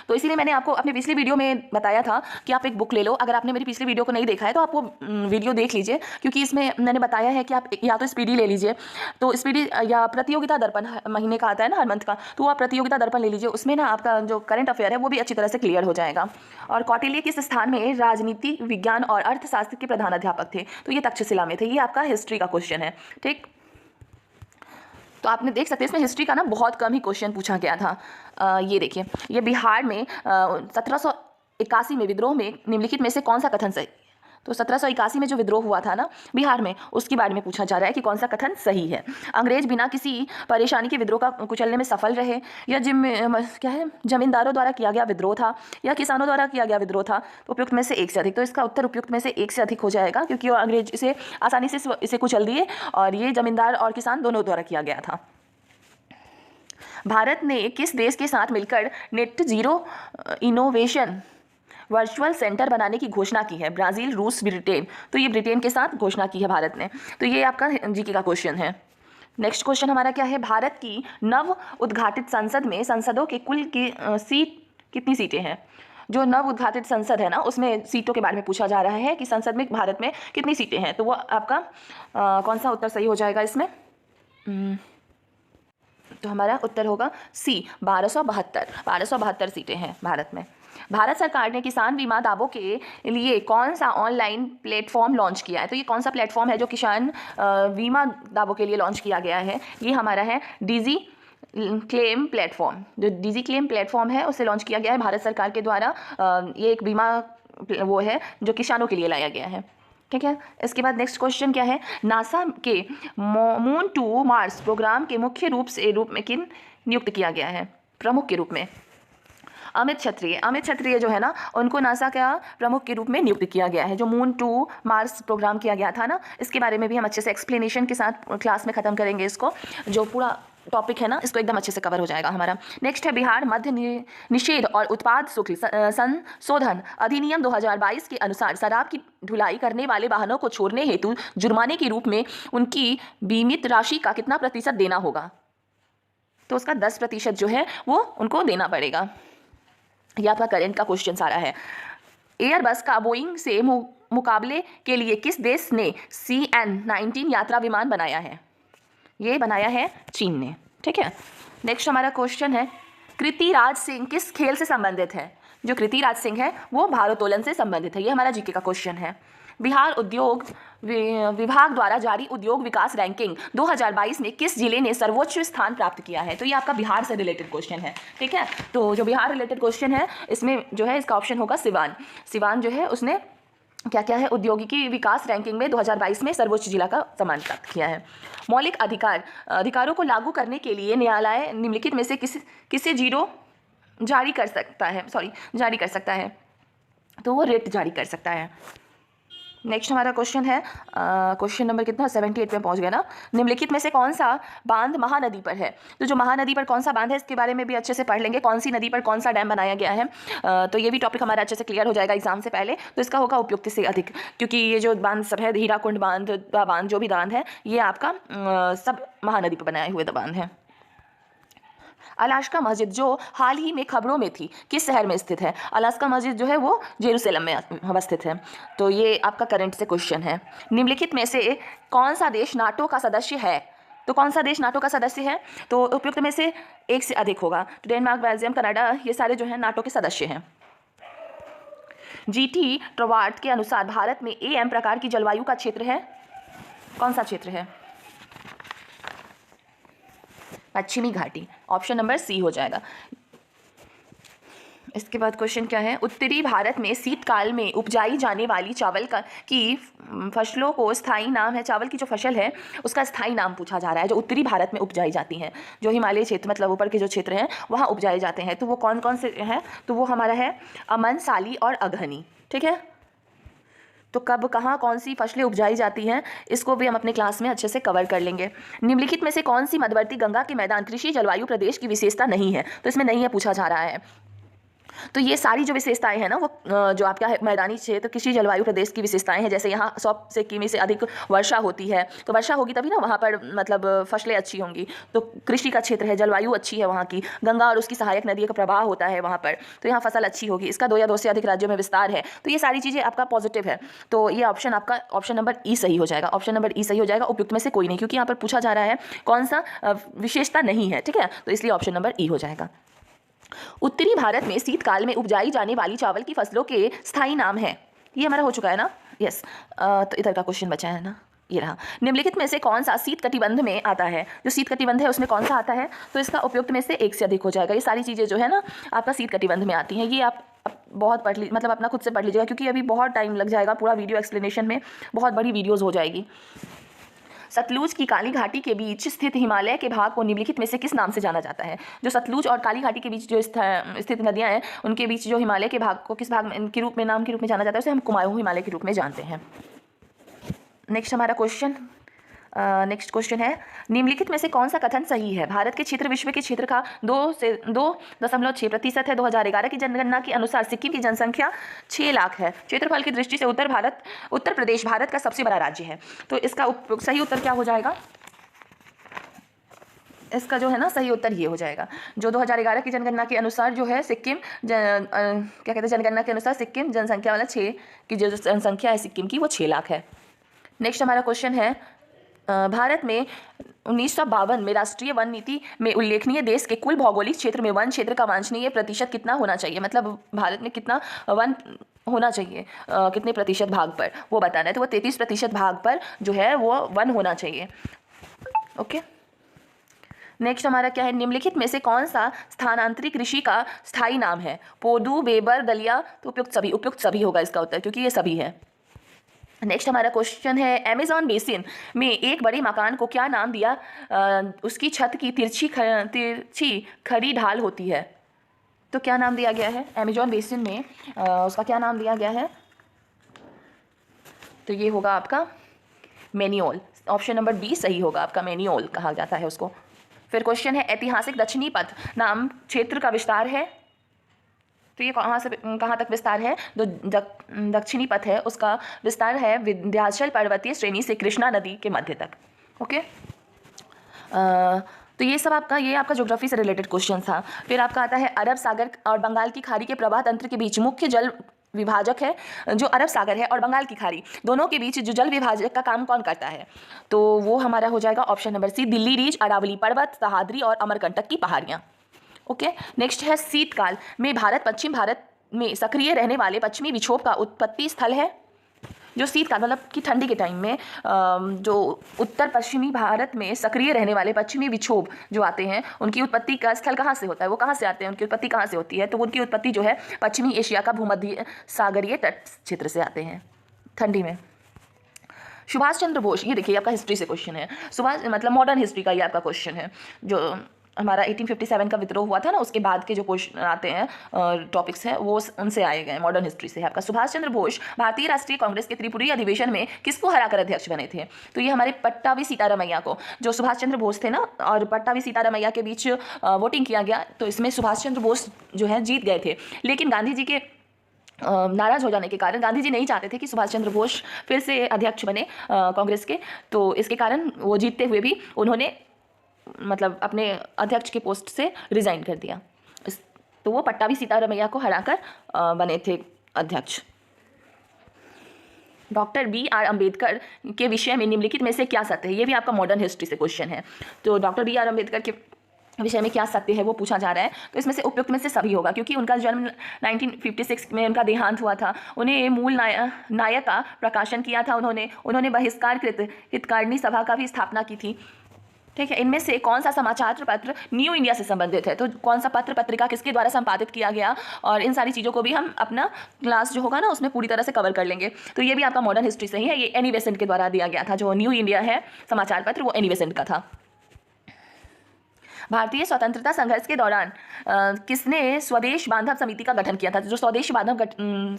तो इसीलिए मैंने आपको अपने पिछली वीडियो में बताया था कि आप एक बुक ले लो। अगर आपने मेरी पिछली वीडियो को नहीं देखा है तो आप वो वीडियो देख लीजिए, क्योंकि इसमें मैंने बताया है कि आप या तो स्पीडी ले लीजिए, तो स्पीडी या प्रतियोगिता दर्पण महीने का आता है ना हर मंथ का, तो आप प्रतियोगिता दर्पण ले लीजिए। उसमें ना आपका जो करंट अफेयर है वो भी अच्छी तरह से क्लियर हो जाएगा। और कौटिल्य किस स्थान में राजनीति विज्ञान और अर्थशास्त्र के प्रधान अध्यापक थे? तो ये तक्षशिला में थे। ये आपका हिस्ट्री का क्वेश्चन है। ठीक, तो आपने देख सकते हैं इसमें हिस्ट्री का ना बहुत कम ही क्वेश्चन पूछा गया था। ये देखिए, ये बिहार में 1781 में विद्रोह में निम्नलिखित में से कौन सा कथन सही? तो 1781 में जो विद्रोह हुआ था ना बिहार में, उसके बारे में पूछा जा रहा है कि कौन सा कथन सही है। अंग्रेज बिना किसी परेशानी के विद्रोह का कुचलने में सफल रहे, या जमींदारों द्वारा किया गया विद्रोह था, या किसानों द्वारा किया गया विद्रोह था? तो उपयुक्त में से एक से अधिक। तो इसका उत्तर उपयुक्त में से एक से अधिक हो जाएगा, क्योंकि वो अंग्रेज इसे आसानी से इसे कुचल दिए, और ये जमींदार और किसान दोनों द्वारा किया गया था। भारत ने किस देश के साथ मिलकर net zero innovation virtual centre बनाने की घोषणा की है? ब्राजील, रूस, ब्रिटेन। तो ये ब्रिटेन के साथ घोषणा की है भारत ने। तो ये आपका जीके का क्वेश्चन है। नेक्स्ट क्वेश्चन हमारा क्या है? भारत की नव उद्घाटित संसद में सांसदों के कुल की सीट कितनी सीटें हैं? जो नव उद्घाटित संसद है ना उसमें सीटों के बारे में पूछा जा रहा है कि संसद में भारत में कितनी सीटें हैं। तो वो आपका कौन सा उत्तर सही हो जाएगा इसमें? तो हमारा उत्तर होगा सी, 1272 सीटें हैं भारत में। भारत सरकार ने किसान बीमा दावों के लिए कौन सा ऑनलाइन प्लेटफॉर्म लॉन्च किया है? तो ये कौन सा प्लेटफॉर्म है जो किसान बीमा दावों के लिए लॉन्च किया गया है? ये हमारा है डिजी क्लेम प्लेटफॉर्म। जो डिजी क्लेम प्लेटफॉर्म है उसे लॉन्च किया गया है भारत सरकार के द्वारा। ये एक बीमा वो है जो किसानों के लिए लाया गया है। ठीक है, इसके बाद नेक्स्ट क्वेश्चन क्या है? नासा के मून टू मार्स प्रोग्राम के मुख्य रूप में किन नियुक्त किया गया है? प्रमुख के रूप में अमित क्षत्रिय जो है ना उनको नासा का प्रमुख के रूप में नियुक्त किया गया है। जो मून टू मार्स प्रोग्राम किया गया था ना, इसके बारे में भी हम अच्छे से एक्सप्लेनेशन के साथ क्लास में ख़त्म करेंगे। इसको जो पूरा टॉपिक है ना इसको एकदम अच्छे से कवर हो जाएगा हमारा। नेक्स्ट है बिहार मद्य निषेध और उत्पाद शुल्क संशोधन अधिनियम 2022 के अनुसार शराब की ढुलाई करने वाले वाहनों को छोड़ने हेतु जुर्माने के रूप में उनकी बीमित राशि का कितना प्रतिशत देना होगा? तो उसका 10% जो है वो उनको देना पड़ेगा। ये आपका करंट का क्वेश्चन सारा है। एयरबस का बोइंग से मुकाबले के लिए किस देश ने CN-19 यात्रा विमान बनाया है? ये बनाया है चीन ने। ठीक है, नेक्स्ट हमारा क्वेश्चन है, कृतिराज सिंह किस खेल से संबंधित है? जो कृतिराज सिंह है वो भारोत्तोलन से संबंधित है। ये हमारा जीके का क्वेश्चन है। बिहार उद्योग विभाग द्वारा जारी उद्योग विकास रैंकिंग 2022 में किस जिले ने सर्वोच्च स्थान प्राप्त किया है? तो ये आपका बिहार से रिलेटेड क्वेश्चन है। ठीक है, तो जो बिहार रिलेटेड क्वेश्चन है इसमें जो है इसका ऑप्शन होगा सिवान। सिवान जो है उसने क्या क्या है, औद्योगिकी विकास रैंकिंग में 2022 में सर्वोच्च जिला का सम्मान प्राप्त किया है। मौलिक अधिकारों को लागू करने के लिए न्यायालय निम्नलिखित में से किसे जारी कर सकता है? तो वो रिट जारी कर सकता है। नेक्स्ट हमारा क्वेश्चन है, क्वेश्चन नंबर कितना, 78 में पहुंच गया ना। निम्नलिखित में से कौन सा बांध महानदी पर है? तो जो महानदी पर कौन सा बांध है इसके बारे में भी अच्छे से पढ़ लेंगे, कौन सी नदी पर कौन सा डैम बनाया गया है। तो ये भी टॉपिक हमारा अच्छे से क्लियर हो जाएगा एग्जाम से पहले। तो इसका होगा उपयुक्त से अधिक, क्योंकि ये जो बांध सब है, हीराकुंड बांध जो भी बांध है ये आपका सब महानदी पर बनाए हुए बांध है। अलास्का मस्जिद जो हाल ही में खबरों में थी किस शहर में स्थित है? अलास्का मस्जिद जो है वो जेरूसलम में अवस्थित है। तो ये आपका करंट से क्वेश्चन है। निम्नलिखित में से कौन सा देश नाटो का सदस्य है? तो कौन सा देश नाटो का सदस्य है? तो उपयुक्त में से एक से अधिक होगा। तो डेनमार्क, बेल्जियम, कनाडा ये सारे जो है नाटो के सदस्य हैं। GT ट्रवार्ट के अनुसार भारत में AM प्रकार की जलवायु का क्षेत्र है, कौन सा क्षेत्र है? पश्चिमी घाटी, ऑप्शन नंबर C हो जाएगा। इसके बाद क्वेश्चन क्या है, उत्तरी भारत में शीतकाल में उपजाई जाने वाली चावल की फसलों को स्थायी नाम है, चावल की जो फसल है उसका स्थायी नाम पूछा जा रहा है, जो उत्तरी भारत में उपजाई जाती हैं, जो हिमालय क्षेत्र मतलब ऊपर के जो क्षेत्र हैं वहाँ उपजाए जाते हैं। तो वो कौन कौन से हैं? तो वो हमारा है अमन, साली और अगहनी। ठीक है, तो कब कहाँ कौन सी फसलें उपजाई जाती हैं इसको भी हम अपने क्लास में अच्छे से कवर कर लेंगे। निम्नलिखित में से कौन सी मध्यवर्ती गंगा के मैदान कृषि जलवायु प्रदेश की विशेषता नहीं है? तो इसमें नहीं है पूछा जा रहा है। तो ये सारी जो विशेषताएं हैं ना वो जो आपका है मैदानी क्षेत्र कृषि जलवायु प्रदेश की विशेषताएं हैं। जैसे यहाँ 100 से किमी से अधिक वर्षा होती है, तो वर्षा होगी तभी ना वहाँ पर मतलब फसलें अच्छी होंगी। तो कृषि का क्षेत्र है, जलवायु अच्छी है वहाँ की, गंगा और उसकी सहायक नदियों का प्रवाह होता है वहाँ पर, तो यहाँ फसल अच्छी होगी। इसका 2 या 2 से अधिक राज्यों में विस्तार है। तो ये सारी चीज़ें आपका पॉजिटिव है। तो ये ऑप्शन आपका ऑप्शन नंबर E सही हो जाएगा। ऑप्शन नंबर E सही हो जाएगा, उपयुक्त में से कोई नहीं, क्योंकि यहाँ पर पूछा जा रहा है कौन सा विशेषता नहीं है। ठीक है, तो इसलिए ऑप्शन नंबर E हो जाएगा। उत्तरी भारत में शीतकाल में उपजाई जाने वाली चावल की फसलों के स्थायी नाम है। ये हमारा हो चुका है ना, यस। तो इधर का क्वेश्चन बचा है ना, ये रहा। निम्नलिखित में से कौन सा शीत कटिबंध में आता है? जो शीत कटिबंध है उसमें कौन सा आता है? तो इसका उपयुक्त में से एक से अधिक हो जाएगा। ये सारी चीज़ें जो है ना आपका शीत कटिबंध में आती हैं। ये आप बहुत पढ़ ली मतलब अपना खुद से पढ़ लीजिएगा, क्योंकि अभी बहुत टाइम लग जाएगा, पूरा वीडियो एक्सप्लेनेशन में बहुत बड़ी वीडियोज़ हो जाएगी। सतलुज की काली घाटी के बीच स्थित हिमालय के भाग को निम्नलिखित में से किस नाम से जाना जाता है? जो सतलुज और काली घाटी के बीच जो स्थित नदियां हैं उनके बीच जो हिमालय के भाग को किस भाग में के रूप में नाम के रूप में जाना जाता है? उसे हम कुमाऊं हिमालय के रूप में जानते हैं। नेक्स्ट हमारा नेक्स्ट क्वेश्चन है, निम्नलिखित में से कौन सा कथन सही है? भारत के क्षेत्र विश्व के क्षेत्र का 2.6% है। 2011 की जनगणना के अनुसार सिक्किम की जनसंख्या 6 लाख है। क्षेत्रफल की दृष्टि से उत्तर प्रदेश भारत का सबसे बड़ा राज्य है। तो इसका सही उत्तर क्या हो जाएगा? इसका जो है ना सही उत्तर ये हो जाएगा, जो 2011 की जनगणना के अनुसार जो है सिक्किम क्या कहते हैं, जनगणना के अनुसार सिक्किम जनसंख्या वाला 6 की जो जनसंख्या है सिक्किम की वो 6 लाख है। नेक्स्ट हमारा क्वेश्चन है, भारत में 1952 में राष्ट्रीय वन नीति में उल्लेखनीय देश के कुल भौगोलिक क्षेत्र में वन क्षेत्र का वांछनीय प्रतिशत कितना होना चाहिए? मतलब भारत में कितना वन होना चाहिए, कितने प्रतिशत भाग पर वो बताना है। तो वो 33% भाग पर जो है वो वन होना चाहिए। ओके, नेक्स्ट हमारा क्या है, निम्नलिखित में से कौन सा स्थानांतरित कृषि का स्थायी नाम है? पोदू, बेबर, दलिया। तो उपयुक्त सभी होगा इसका उत्तर, क्योंकि ये सभी है। नेक्स्ट हमारा क्वेश्चन है, अमेज़न बेसिन में एक बड़े मकान को क्या नाम दिया उसकी छत की तिरछी खड़ी ढाल होती है? तो क्या नाम दिया गया है अमेज़न बेसिन में, उसका क्या नाम दिया गया है? तो ये होगा आपका मैन्योल। ऑप्शन नंबर B सही होगा आपका, मैन्योल कहा जाता है उसको। फिर क्वेश्चन है, ऐतिहासिक दक्षिणी पथ नाम क्षेत्र का विस्तार है। तो ये कहाँ से कहाँ तक विस्तार है? जो दक्षिणी पथ है उसका विस्तार है विंध्याचल पर्वतीय श्रेणी से कृष्णा नदी के मध्य तक। ओके, तो ये सब ये आपका ज्योग्राफी से रिलेटेड क्वेश्चन था। फिर आपका आता है अरब सागर और बंगाल की खाड़ी के प्रवाह तंत्र के बीच मुख्य जल विभाजक है। जो अरब सागर है और बंगाल की खाड़ी दोनों के बीच जो जल विभाजक का काम कौन करता है, तो वो हमारा हो जाएगा option number C, Delhi ridge, Aravali पर्वत, सह्याद्री और अमरकंटक की पहाड़ियाँ। ओके, नेक्स्ट है शीतकाल में पश्चिम भारत में सक्रिय रहने वाले पश्चिमी विक्षोभ का उत्पत्ति स्थल है। जो शीतकाल मतलब कि ठंडी के टाइम में जो उत्तर पश्चिमी भारत में सक्रिय रहने वाले पश्चिमी विक्षोभ जो आते हैं उनकी उत्पत्ति का स्थल कहाँ से होता है, वो कहाँ से आते हैं, उनकी उत्पत्ति कहाँ से होती है, तो उनकी उत्पत्ति जो है पश्चिमी एशिया का भूमध्य सागरीय तट क्षेत्र से आते हैं ठंडी में। सुभाष चंद्र बोस, ये देखिए आपका हिस्ट्री से क्वेश्चन है, सुभाष मतलब मॉडर्न हिस्ट्री का ये आपका क्वेश्चन है। जो हमारा 1857 का विद्रोह हुआ था ना, उसके बाद के जो क्वेश्चन आते हैं टॉपिक्स हैं वो उनसे आए गए, मॉडर्न हिस्ट्री से है आपका। सुभाष चंद्र बोस भारतीय राष्ट्रीय कांग्रेस के त्रिपुरी अधिवेशन में किसको हराकर अध्यक्ष बने थे, तो ये हमारे पट्टाभी सीतारामैया को। जो सुभाष चंद्र बोस थे ना और पट्टाभी सीतारामैया के बीच वोटिंग किया गया, तो इसमें सुभाष चंद्र बोस जो है जीत गए थे, लेकिन गांधी जी के नाराज हो जाने के कारण, गांधी जी नहीं चाहते थे कि सुभाष चंद्र बोस फिर से अध्यक्ष बने कांग्रेस के, तो इसके कारण वो जीतते हुए भी उन्होंने मतलब अपने अध्यक्ष के पोस्ट से रिजाइन कर दिया। तो वो पट्टाभी सीतारामैया को हराकर बने थे अध्यक्ष। डॉक्टर BR अम्बेडकर के विषय में निम्नलिखित में से क्या सत्य है, ये भी आपका मॉडर्न हिस्ट्री से क्वेश्चन है। तो डॉक्टर BR अम्बेडकर के विषय में क्या सत्य है वो पूछा जा रहा है, तो इसमें से उपयुक्त में से सभी होगा, क्योंकि उनका जन्म 1956 में उनका देहांत हुआ था। उन्हें मूल नायक का प्रकाशन किया था उन्होंने बहिष्कारकृत हितकारिणी सभा का भी स्थापना की थी। ठीक है, इनमें से कौन सा समाचार पत्र न्यू इंडिया से संबंधित है, तो कौन सा पत्र पत्रिका किसके द्वारा संपादित किया गया, और इन सारी चीज़ों को भी हम अपना क्लास जो होगा ना उसमें पूरी तरह से कवर कर लेंगे। तो ये भी आपका मॉडर्न हिस्ट्री से ही है। ये एनी बेसेंट के द्वारा दिया गया था, जो न्यू इंडिया है समाचार पत्र वो एनी बेसेंट का था। भारतीय स्वतंत्रता संघर्ष के दौरान किसने स्वदेश बांधव समिति का गठन किया था, जो स्वदेश बांधव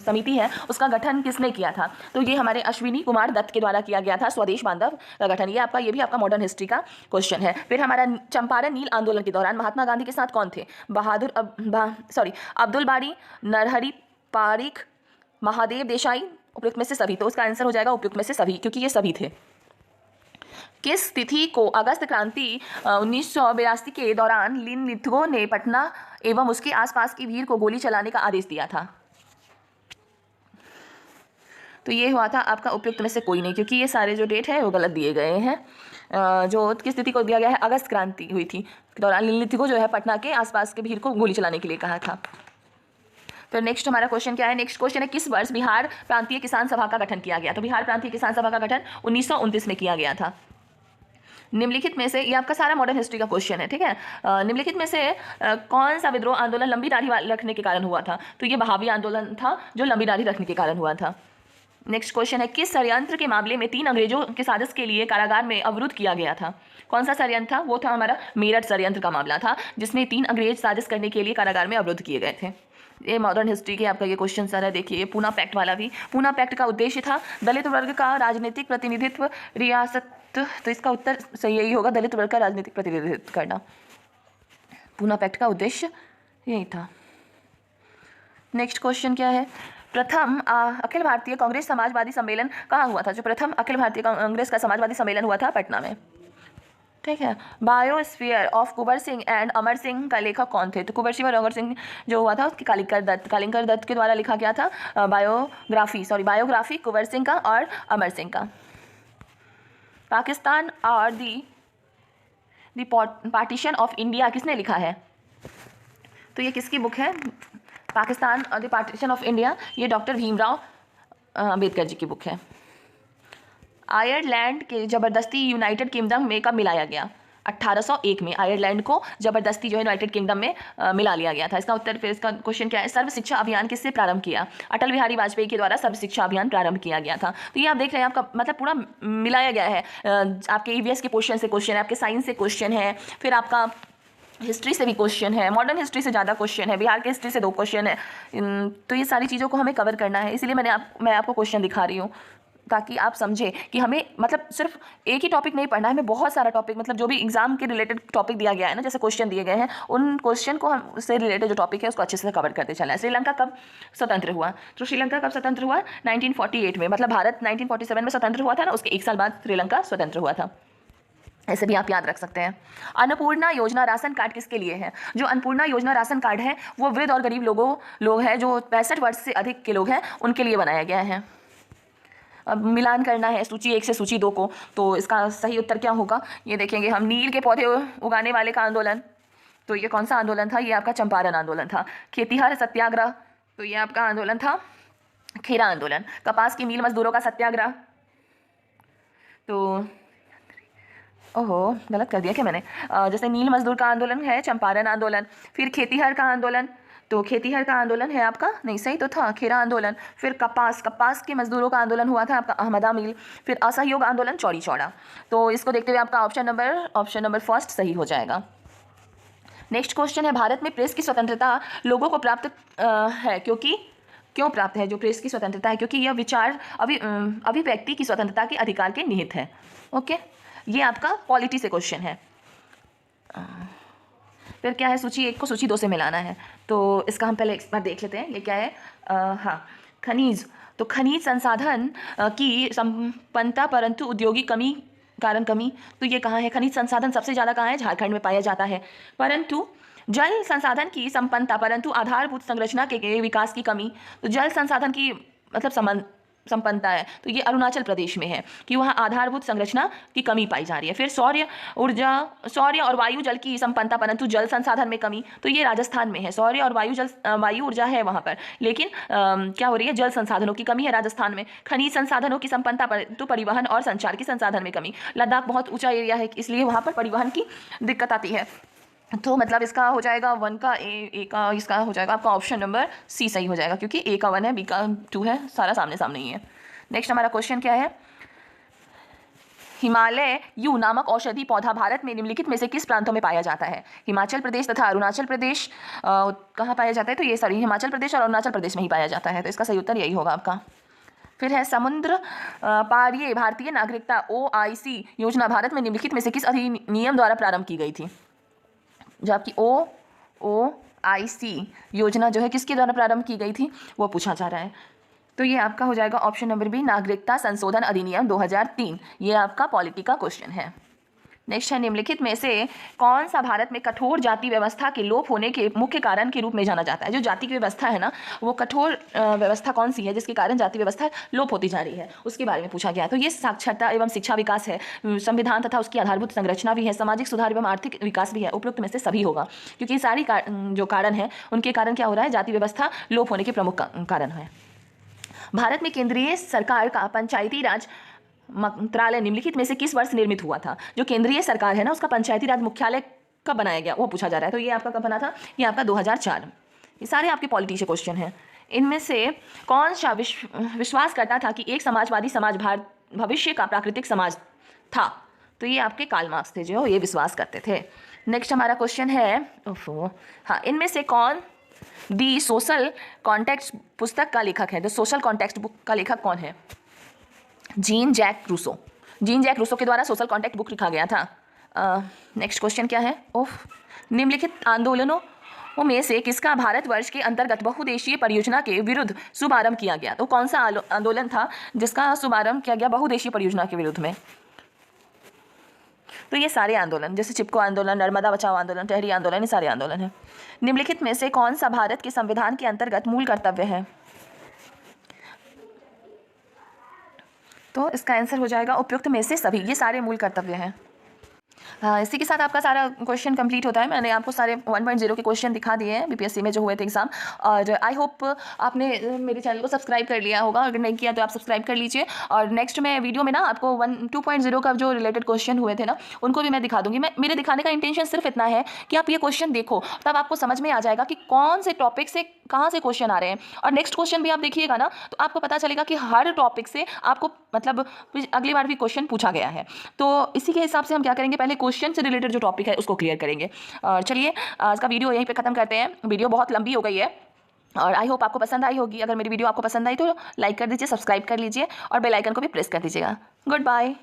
समिति है उसका गठन किसने किया था, तो ये हमारे अश्विनी कुमार दत्त के द्वारा किया गया था स्वदेश बांधव का गठन। ये भी आपका मॉडर्न हिस्ट्री का क्वेश्चन है। फिर हमारा चंपारण नील आंदोलन के दौरान महात्मा गांधी के साथ कौन थे, अब्दुल बारी, नरहरि पारिख, महादेव देसाई, उपयुक्त में से सभी, तो उसका आंसर हो जाएगा उपयुक्त में से सभी, क्योंकि ये सभी थे। किस तिथि को अगस्त क्रांति 1982 के दौरान लिन लिथगो ने पटना एवं उसके आसपास की भीड़ को गोली चलाने का आदेश दिया था, तो ये हुआ था आपका उपयुक्त में से कोई नहीं, क्योंकि ये सारे जो डेट है वो गलत दिए गए हैं। जो किस तिथि को दिया गया है, अगस्त क्रांति हुई थी के दौरान लिन लिथगो जो है पटना के आसपास के भीड़ को गोली चलाने के लिए कहा था। तो नेक्स्ट हमारा क्वेश्चन क्या है, नेक्स्ट क्वेश्चन है किस वर्ष बिहार प्रांतीय किसान सभा का गठन किया गया, तो बिहार प्रांतीय किसान सभा का गठन 1929 में किया गया था। निम्नलिखित में से, ये आपका सारा मॉडर्न हिस्ट्री का क्वेश्चन है, ठीक है। निम्नलिखित में से कौन सा विद्रोह आंदोलन लंबी दाढ़ी रखने के कारण हुआ था, तो ये बहावी आंदोलन था जो लंबी दाढ़ी रखने के कारण हुआ था। नेक्स्ट क्वेश्चन है किस षड्यंत्र के मामले में 3 अंग्रेजों के साजिश के लिए कारागार में अवरुद्ध किया गया था, कौन सा षड्यंत्र था, वो था हमारा मेरठ षड्यंत्र का मामला था, जिसमें 3 अंग्रेज साजिश करने के लिए कारागार में अवरुद्ध किए गए थे। ये मॉडर्न हिस्ट्री के आपका ये क्वेश्चन सारा देखिए। पूना पैक्ट वाला भी, पूना पैक्ट का उद्देश्य था दलित वर्ग का राजनीतिक प्रतिनिधित्व रियासत, तो इसका उत्तर सही यही होगा, दलित वर्ग का राजनीतिक प्रतिनिधित्व करना। पूना पैक्ट का उद्देश्य यही था। नेक्स्ट क्वेश्चन क्या है, प्रथम अखिल भारतीय कांग्रेस समाजवादी सम्मेलन कहाँ हुआ था, जो प्रथम अखिल भारतीय कांग्रेस का समाजवादी सम्मेलन हुआ था पटना में, ठीक है। Biosphere of Kunwar Singh and Amar Singh का लेखक कौन थे, तो कुंवर सिंह और अमर सिंह जो हुआ था उसकी कालिंकर दत्त के द्वारा लिखा गया था बायोग्राफी कुंवर सिंह का और अमर सिंह का। पाकिस्तान और दी पार्टीशन ऑफ इंडिया किसने लिखा है, तो ये किसकी बुक है, पाकिस्तान और द पार्टीशन ऑफ इंडिया, ये डॉक्टर भीमराव अम्बेडकर जी की बुक है। आयरलैंड के जबरदस्ती यूनाइटेड किंगडम में कब मिलाया गया, 1801 में आयरलैंड को जबरदस्ती जो है यूनाइटेड किंगडम में मिला लिया गया था। इसका उत्तर, फिर इसका क्वेश्चन क्या है, सर्व शिक्षा अभियान किससे प्रारंभ किया, अटल बिहारी वाजपेयी के द्वारा सर्व शिक्षा अभियान प्रारंभ किया गया था। तो ये आप देख रहे हैं आपका मतलब पूरा मिलाया गया है, आपके ईवीएस के क्वेश्चन से क्वेश्चन है, आपके साइंस से क्वेश्चन है, फिर आपका हिस्ट्री से भी क्वेश्चन है, मॉडर्न हिस्ट्री से ज़्यादा क्वेश्चन है, बिहार के हिस्ट्री से 2 क्वेश्चन है। तो ये सारी चीज़ों को हमें कवर करना है, इसलिए मैं आपको क्वेश्चन दिखा रही हूँ ताकि आप समझें कि हमें मतलब सिर्फ एक ही टॉपिक नहीं पढ़ना है, हमें बहुत सारा टॉपिक, मतलब जो भी एग्जाम के रिलेटेड टॉपिक दिया गया है ना, जैसे क्वेश्चन दिए गए हैं, उन क्वेश्चन को हम उससे रिलेटेड जो टॉपिक है उसको अच्छे से कवर करते चला है। श्रीलंका कब स्वतंत्र हुआ, तो श्रीलंका कब स्वतंत्र हुआ, 1948 में, मतलब भारत 1947 में स्वतंत्र हुआ था ना, उसके 1 साल बाद श्रीलंका स्वतंत्र हुआ था। ऐसे भी आप याद रख सकते हैं। अन्नपूर्णा योजना राशन कार्ड किसके लिए है? जो अन्नपूर्णा योजना राशन कार्ड है वो वृद्ध और गरीब लोग हैं, जो 65 वर्ष से अधिक के लोग हैं, उनके लिए बनाया गया है। अब मिलान करना है सूची 1 से सूची 2 को, तो इसका सही उत्तर क्या होगा ये देखेंगे हम। नील के पौधे उगाने वाले का आंदोलन, तो ये कौन सा आंदोलन था? ये आपका चंपारण आंदोलन था। खेतिहर सत्याग्रह, तो ये आपका आंदोलन था खेरा आंदोलन। कपास की मिल मजदूरों का सत्याग्रह, तो ओहो गलत कर दिया क्या मैंने? जैसे नील मजदूर का आंदोलन है चंपारण आंदोलन, फिर खेतिहर का आंदोलन, तो खेतिहर का आंदोलन है आपका, नहीं सही तो था, खेरा आंदोलन। फिर कपास के मजदूरों का आंदोलन हुआ था आपका अहमदा मिल। फिर असहयोग आंदोलन चौड़ी चौड़ा। तो इसको देखते हुए आपका ऑप्शन नंबर फर्स्ट सही हो जाएगा। नेक्स्ट क्वेश्चन है, भारत में प्रेस की स्वतंत्रता लोगों को प्राप्त है क्यों प्राप्त है? जो प्रेस की स्वतंत्रता है क्योंकि यह विचार अभिव्यक्ति की स्वतंत्रता के अधिकार के निहित है। ओके, ये आपका पॉलिटी से क्वेश्चन है। फिर क्या है, सूची 1 को सूची 2 से मिलाना है, तो इसका हम पहले एक बार देख लेते हैं। ये क्या है? हाँ, खनिज। तो खनिज संसाधन की संपन्नता परंतु औद्योगिक कारण कमी, तो ये कहाँ है? खनिज संसाधन सबसे ज़्यादा कहाँ है? झारखंड में पाया जाता है। परंतु जल संसाधन की संपन्नता परंतु आधारभूत संरचना के विकास की कमी, तो जल संसाधन की मतलब संपन्नता है, तो ये अरुणाचल प्रदेश में है कि वहाँ आधारभूत संरचना की कमी पाई जा रही है। फिर सौर्य और वायु जल की संपन्नता परंतु जल संसाधन में कमी, तो ये राजस्थान में है। सौर्य और वायु ऊर्जा है वहाँ पर, लेकिन क्या हो रही है? जल संसाधनों की कमी है राजस्थान में। खनिज संसाधनों की संपन्नता परंतु परिवहन और संचार की संसाधन में कमी। लद्दाख बहुत ऊंचा एरिया है, इसलिए वहाँ पर परिवहन की दिक्कत आती है। तो मतलब इसका हो जाएगा 1 का ए का, इसका हो जाएगा आपका ऑप्शन नंबर सी सही हो जाएगा, क्योंकि ए का 1 है, बी का 2 है, सारा सामने सामने ही है। नेक्स्ट हमारा क्वेश्चन क्या है? हिमालय यू नामक औषधि पौधा भारत में निम्नलिखित में से किस प्रांतों में पाया जाता है? हिमाचल प्रदेश तथा अरुणाचल प्रदेश कहाँ पाया जाता है? तो ये सॉरी हिमाचल प्रदेश और अरुणाचल प्रदेश में ही पाया जाता है, तो इसका सही उत्तर यही होगा आपका। फिर है समुद्र पारीय भारतीय नागरिकता OIC योजना भारत में निम्नलिखित में से किस अधिनियम द्वारा प्रारंभ की गई थी? जो आपकी OIC योजना जो है किसके द्वारा प्रारंभ की गई थी वो पूछा जा रहा है, तो ये आपका हो जाएगा ऑप्शन नंबर बी, नागरिकता संशोधन अधिनियम 2003। ये आपका पॉलिटी का क्वेश्चन है। नेक्स्ट है, निम्नलिखित में से कौन सा भारत में कठोर जाति व्यवस्था के लोप होने के मुख्य कारण के रूप में जाना जाता है? जो जाति की व्यवस्था है ना, वो कठोर व्यवस्था कौन सी है जिसके कारण जाति व्यवस्था लोप होती जा रही है, उसके बारे में पूछा गया। तो ये साक्षरता एवं शिक्षा विकास है, संविधान तथा उसकी आधारभूत संरचना भी है, सामाजिक सुधार एवं आर्थिक विकास भी है। उपयुक्त में से सभी होगा, क्योंकि सारी जो कारण है उनके कारण क्या हो रहा है? जाति व्यवस्था लोप होने के प्रमुख कारण है। भारत में केंद्रीय सरकार का पंचायती राज मंत्रालय निम्नलिखित में से किस वर्ष निर्मित हुआ था? जो केंद्रीय सरकार है ना, उसका पंचायती राज मुख्यालय कब बनाया गया वो पूछा जा रहा है, तो ये आपका कब बना था? ये आपका 2004। ये सारे आपके पॉलिटी से क्वेश्चन हैं। इनमें से कौन सा विश्वास करता था कि एक समाजवादी समाज भविष्य का प्राकृतिक समाज था? तो ये आपके कार्ल मार्क्स थे जो ये विश्वास करते थे। नेक्स्ट हमारा क्वेश्चन है, हाँ, इनमें से कौन दी सोशल कॉन्टेक्स्ट पुस्तक का लेखक है? द सोशल कॉन्टेक्स्ट बुक का लेखक कौन है? Jean Jacques Rousseau. Jean Jacques Rousseau के द्वारा सोशल कॉन्टेक्ट बुक लिखा गया था। नेक्स्ट क्वेश्चन क्या है? निम्नलिखित आंदोलनों में से किसका भारतवर्ष के अंतर्गत बहुउद्देशीय परियोजना के विरुद्ध शुभारंभ किया गया? तो कौन सा आंदोलन था जिसका शुभारंभ किया गया बहुउद्देशीय परियोजना के विरुद्ध में? तो ये सारे आंदोलन, जैसे चिपको आंदोलन, नर्मदा बचाओ आंदोलन, टहरी आंदोलन, ये सारे आंदोलन हैं। निम्नलिखित में से कौन सा भारत के संविधान के अंतर्गत मूल कर्तव्य है? तो इसका आंसर हो जाएगा उपयुक्त में से सभी। ये सारे मूल कर्तव्य हैं। हाँ, इसी के साथ आपका सारा क्वेश्चन कंप्लीट होता है। मैंने आपको सारे 1.0 के क्वेश्चन दिखा दिए हैं बीपीएससी में जो हुए थे एग्जाम, और आई होप आपने मेरे चैनल को सब्सक्राइब कर लिया होगा। अगर नहीं किया तो आप सब्सक्राइब कर लीजिए, और नेक्स्ट में वीडियो में ना आपको 2.0 का जो रिलेटेड क्वेश्चन हुए थे ना, उनको भी मैं दिखा दूंगी। मेरे दिखाने का इंटेंशन सिर्फ इतना है कि आप ये क्वेश्चन देखो, तब आपको समझ में आ जाएगा कि कौन से टॉपिक से कहाँ से क्वेश्चन आ रहे हैं। और नेक्स्ट क्वेश्चन भी आप देखिएगा ना, तो आपको पता चलेगा कि हर टॉपिक से आपको मतलब अगली बार भी क्वेश्चन पूछा गया है। तो इसी के हिसाब से हम क्या करेंगे, पहले क्वेश्चन से रिलेटेड जो टॉपिक है उसको क्लियर करेंगे। और चलिए आज का वीडियो यहीं पे ख़त्म करते हैं। वीडियो बहुत लंबी हो गई है और आई होप आपको पसंद आई होगी। अगर मेरी वीडियो आपको पसंद आई तो लाइक कर दीजिए, सब्सक्राइब कर लीजिए और बेल आइकन को भी प्रेस कर दीजिएगा। Good bye.